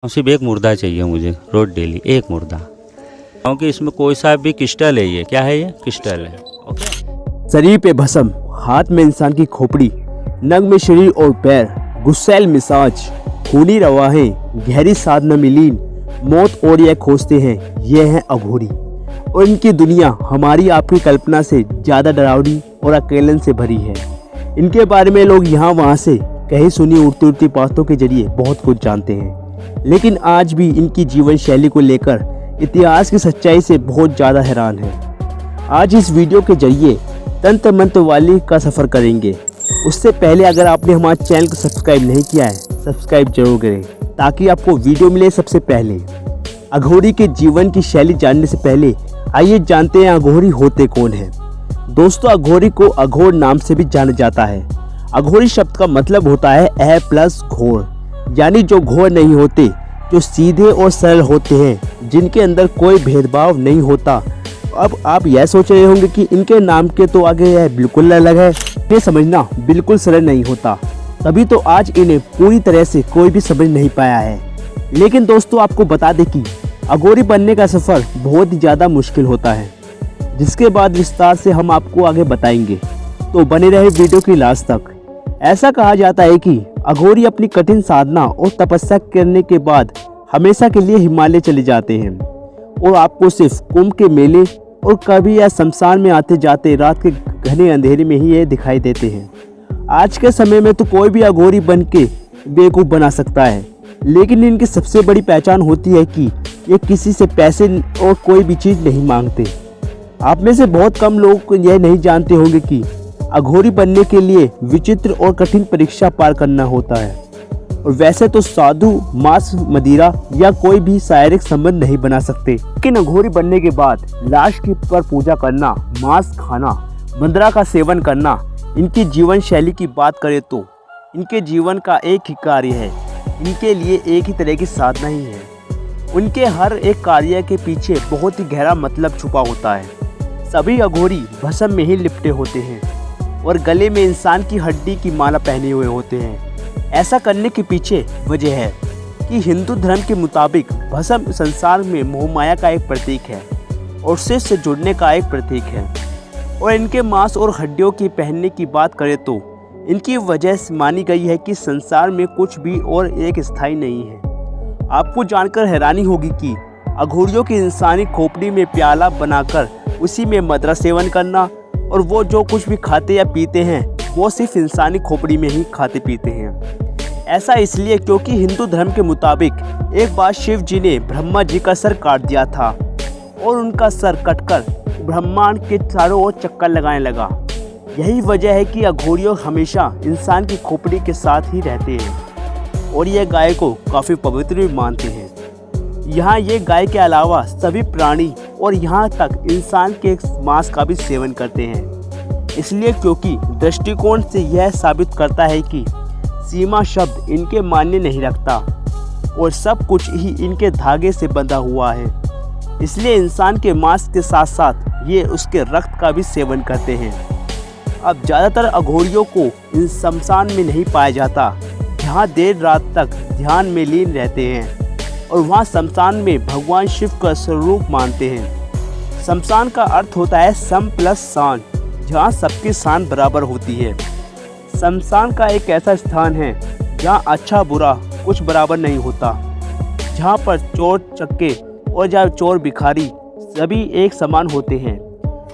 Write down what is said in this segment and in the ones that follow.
सिर्फ एक मुर्दा चाहिए मुझे रोज डेली, एक मुर्दा, क्योंकि इसमें कोई सा भी क्रिस्टल है। ये क्या है? ये क्रिस्टल है। ओके। शरीर पे भस्म, हाथ में इंसान की खोपड़ी, नग में शरीर और पैर, गुस्सैल मिजाज, खूनी रवाहें, गहरी साधना में लीन, मौत और यह खोजते हैं। ये हैं अघोरी और इनकी दुनिया हमारी आपकी कल्पना से ज़्यादा डरावनी और अकेलन से भरी है। इनके बारे में लोग यहाँ वहाँ से कहीं सुनी उड़ती उड़ती बातों के जरिए बहुत कुछ जानते हैं, लेकिन आज भी इनकी जीवन शैली को लेकर इतिहास की सच्चाई से बहुत ज़्यादा हैरान है। आज इस वीडियो के जरिए तंत्र मंत्र वाली का सफ़र करेंगे। उससे पहले अगर आपने हमारे चैनल को सब्सक्राइब नहीं किया है, सब्सक्राइब जरूर करें ताकि आपको वीडियो मिले सबसे पहले। अघोरी के जीवन की शैली जानने से पहले आइए जानते हैं अघोरी होते कौन है। दोस्तों, अघोरी को अघोर नाम से भी जाना जाता है। अघोरी शब्द का मतलब होता है अ प्लस घोर, यानी जो घोर नहीं होते, जो सीधे और सरल होते हैं, जिनके अंदर कोई भेदभाव नहीं होता। अब आप यह सोच रहे होंगे कि इनके नाम के तो आगे यह बिल्कुल अलग है। ये समझना बिल्कुल सरल नहीं होता, तभी तो आज इन्हें पूरी तरह से कोई भी समझ नहीं पाया है। लेकिन दोस्तों, आपको बता दें कि अघोरी बनने का सफ़र बहुत ही ज़्यादा मुश्किल होता है, जिसके बाद विस्तार से हम आपको आगे बताएंगे, तो बने रहे वीडियो की लास्ट तक। ऐसा कहा जाता है कि अघोरी अपनी कठिन साधना और तपस्या करने के बाद हमेशा के लिए हिमालय चले जाते हैं और आपको सिर्फ कुंभ के मेले और कभी या शमशान में आते जाते रात के घने अंधेरे में ही ये दिखाई देते हैं। आज के समय में तो कोई भी अघोरी बन के बेवकूफ़ बना सकता है, लेकिन इनकी सबसे बड़ी पहचान होती है कि ये किसी से पैसे और कोई भी चीज़ नहीं मांगते। आप में से बहुत कम लोग यह नहीं जानते होंगे कि अघोरी बनने के लिए विचित्र और कठिन परीक्षा पार करना होता है। और वैसे तो साधु मांस, मदिरा या कोई भी शारीरिक संबंध नहीं बना सकते, लेकिन अघोरी बनने के बाद लाश की पर पूजा करना, मांस खाना, मदिरा का सेवन करना, इनकी जीवन शैली की बात करें तो इनके जीवन का एक ही कार्य है। इनके लिए एक ही तरह की साधना ही है। उनके हर एक कार्य के पीछे बहुत ही गहरा मतलब छुपा होता है। सभी अघोरी भस्म में ही लिपटे होते हैं और गले में इंसान की हड्डी की माला पहने हुए होते हैं। ऐसा करने के पीछे वजह है कि हिंदू धर्म के मुताबिक भस्म संसार में मोहमाया का एक प्रतीक है और शिव से जुड़ने का एक प्रतीक है। और इनके मांस और हड्डियों की पहनने की बात करें तो इनकी वजह से मानी गई है कि संसार में कुछ भी और एक स्थायी नहीं है। आपको जानकर हैरानी होगी कि अघोरियों की इंसानी खोपड़ी में प्याला बनाकर उसी में मदिरा सेवन करना और वो जो कुछ भी खाते या पीते हैं वो सिर्फ इंसानी खोपड़ी में ही खाते पीते हैं। ऐसा इसलिए क्योंकि हिंदू धर्म के मुताबिक एक बार शिव जी ने ब्रह्मा जी का सर काट दिया था और उनका सर कटकर ब्रह्मांड के चारों ओर चक्कर लगाने लगा। यही वजह है कि अघोरियों हमेशा इंसान की खोपड़ी के साथ ही रहते हैं और ये गाय को काफ़ी पवित्र भी मानते हैं। यहाँ ये गाय के अलावा सभी प्राणी और यहाँ तक इंसान के मांस का भी सेवन करते हैं, इसलिए क्योंकि दृष्टिकोण से यह साबित करता है कि सीमा शब्द इनके मायने नहीं रखता और सब कुछ ही इनके धागे से बंधा हुआ है। इसलिए इंसान के मांस के साथ साथ ये उसके रक्त का भी सेवन करते हैं। अब ज़्यादातर अघोरियों को इन शमशान में नहीं पाया जाता, जहाँ देर रात तक ध्यान में लीन रहते हैं और वहाँ शमशान में भगवान शिव का स्वरूप मानते हैं। शमशान का अर्थ होता है सम प्लस शान, जहाँ सबकी शान बराबर होती है। शमशान का एक ऐसा स्थान है जहाँ अच्छा बुरा कुछ बराबर नहीं होता, जहाँ पर चोर चक्के और जहाँ चोर भिखारी सभी एक समान होते हैं।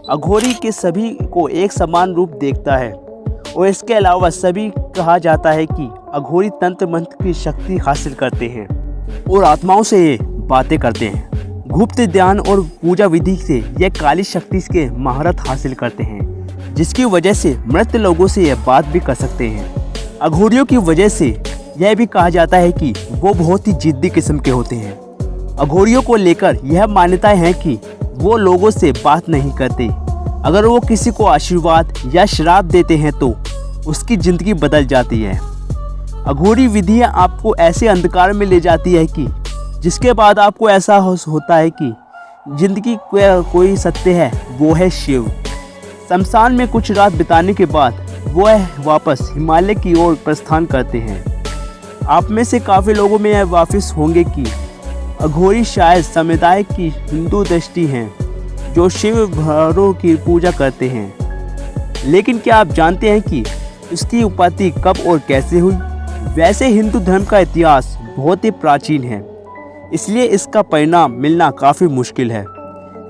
अघोरी के सभी को एक समान रूप देखता है और इसके अलावा सभी कहा जाता है कि अघोरी तंत्र मंत्र की शक्ति हासिल करते हैं और आत्माओं से ये बातें करते हैं। गुप्त ध्यान और पूजा विधि से यह काली शक्ति के महारत हासिल करते हैं, जिसकी वजह से मृत लोगों से यह बात भी कर सकते हैं। अघोरियों की वजह से यह भी कहा जाता है कि वो बहुत ही जिद्दी किस्म के होते हैं। अघोरियों को लेकर यह मान्यताएं हैं कि वो लोगों से बात नहीं करते। अगर वो किसी को आशीर्वाद या श्राप देते हैं तो उसकी ज़िंदगी बदल जाती है। अघोरी विधियाँ आपको ऐसे अंधकार में ले जाती है कि जिसके बाद आपको ऐसा होता है कि जिंदगी कोई सत्य है, वो है शिव। शमशान में कुछ रात बिताने के बाद वो वापस हिमालय की ओर प्रस्थान करते हैं। आप में से काफ़ी लोगों में यह वाकिफ होंगे कि अघोरी शायद समुदाय की हिंदू दृष्टि हैं जो शिव भैरव की पूजा करते हैं। लेकिन क्या आप जानते हैं कि इसकी उत्पत्ति कब और कैसे हुई? वैसे हिंदू धर्म का इतिहास बहुत ही प्राचीन है, इसलिए इसका परिणाम मिलना काफ़ी मुश्किल है।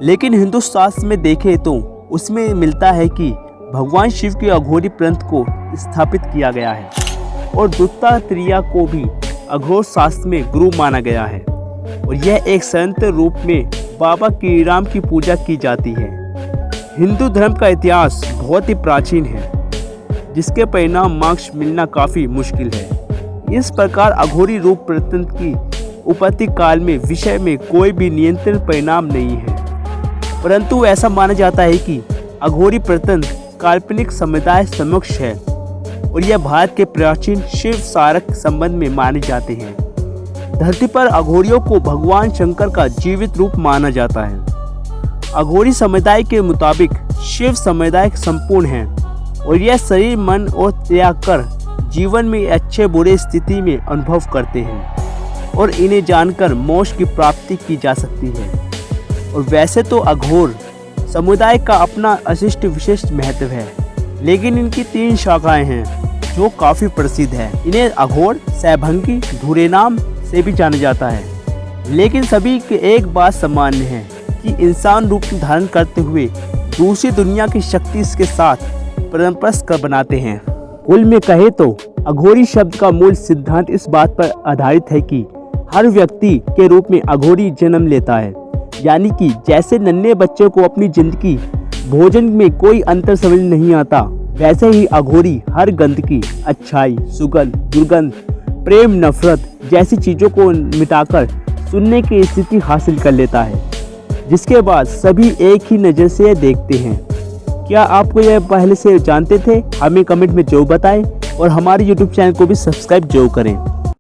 लेकिन हिंदू शास्त्र में देखें तो उसमें मिलता है कि भगवान शिव के अघोरी पंथ को स्थापित किया गया है और दत्तात्रेय को भी अघोर शास्त्र में गुरु माना गया है और यह एक संत रूप में बाबा कीराम की पूजा की जाती है। हिंदू धर्म का इतिहास बहुत ही प्राचीन है, जिसके परिणाम मोक्ष मिलना काफ़ी मुश्किल है। इस प्रकार अघोरी रूप प्रतंत्र की उत्पत्ति काल में विषय में कोई भी नियंत्रण परिणाम नहीं है, परंतु ऐसा माना जाता है कि अघोरी प्रतंत्र काल्पनिक समुदाय समक्ष है और यह भारत के प्राचीन शिव सारक संबंध में माने जाते हैं। धरती पर अघोरियों को भगवान शंकर का जीवित रूप माना जाता है। अघोरी समुदाय के मुताबिक शिव समुदाय संपूर्ण है और यह शरीर मन और त्याग कर जीवन में अच्छे बुरे स्थिति में अनुभव करते हैं और इन्हें जानकर मोक्ष की प्राप्ति की जा सकती है। और वैसे तो अघोर समुदाय का अपना अशिष्ट विशिष्ट महत्व है, लेकिन इनकी 3 शाखाएं हैं जो काफ़ी प्रसिद्ध है। इन्हें अघोर, सैभंगी, धुरेनाम से भी जाना जाता है। लेकिन सभी की एक बात सामान्य है कि इंसान रूप धारण करते हुए दूसरी दुनिया की शक्ति के साथ परस्पर बनाते हैं। कुल में कहे तो अघोरी शब्द का मूल सिद्धांत इस बात पर आधारित है कि हर व्यक्ति के रूप में अघोरी जन्म लेता है, यानी कि जैसे नन्हे बच्चे को अपनी जिंदगी भोजन में कोई अंतर समझ नहीं आता, वैसे ही अघोरी हर गंदगी, अच्छाई, सुगंध, दुर्गंध, प्रेम, नफरत जैसी चीज़ों को मिटाकर सुनने की स्थिति हासिल कर लेता है, जिसके बाद सभी एक ही नज़र से देखते हैं। क्या आपको यह पहले से जानते थे? हमें कमेंट में जरूर बताएं और हमारे YouTube चैनल को भी सब्सक्राइब जरूर करें।